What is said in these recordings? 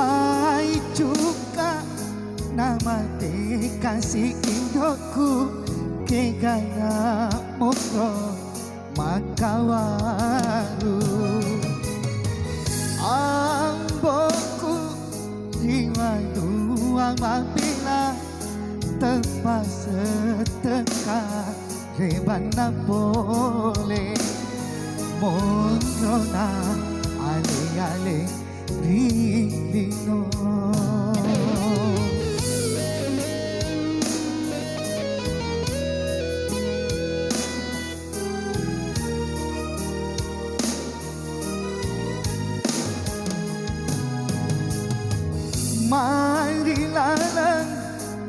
mai juga nama te kasih indokku ke gaya mokro makawaru amboku jiwa dua mabila tepat setengah rebana boleh monona ale-ale rilino marilah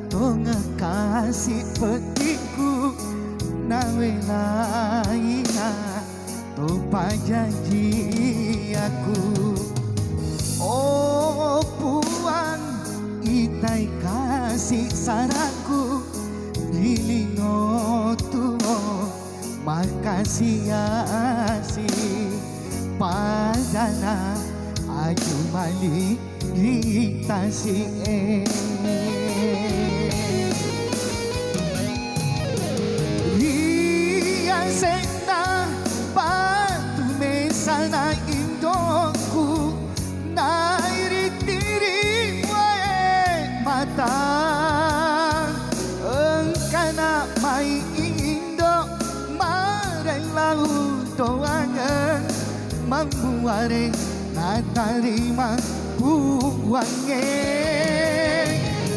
tonga kasih petiku nawe laina tupa janji aku oh puan itai kasih saraku dilingo tuo makasih asih padana aju mali ditasi sena batu mesana indokku nairi wae mata engkana mai indo mareng laut doangan membuare natarima buange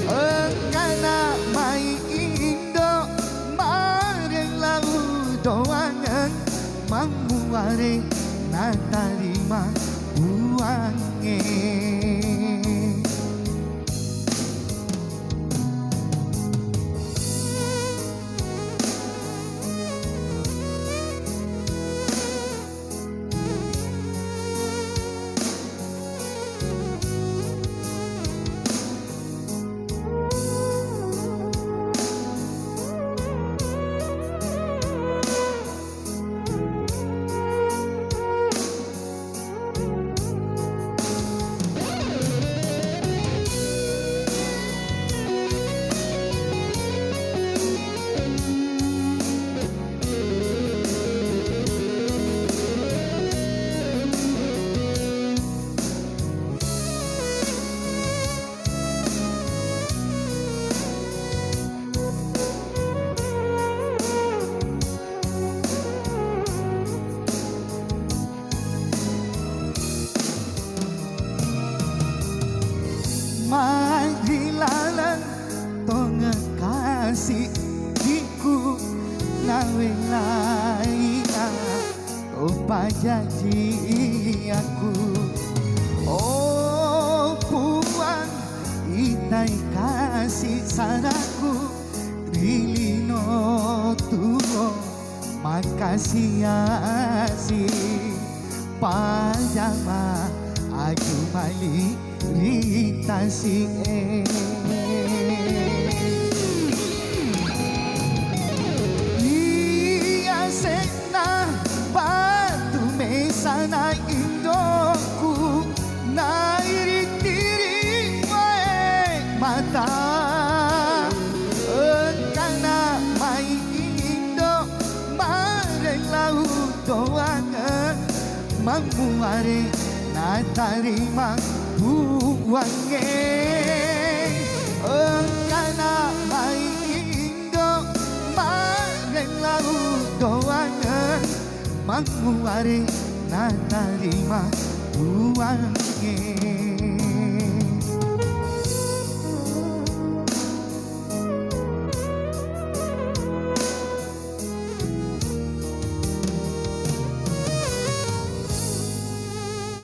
engkana mai indo mareng laut doangan membuare natarima buange marilah tonga kasih diku nawe laina tupa janji aku oh puan itai kasih saraku rilino tuo makasih asih pajama aju mali ritasi dia sena batu mesana indokku nairi tiri wae mata engkana mai indo mareng laut doangan membuare natarima buange engkana mai indo mareng laut doangan membuare natarima buange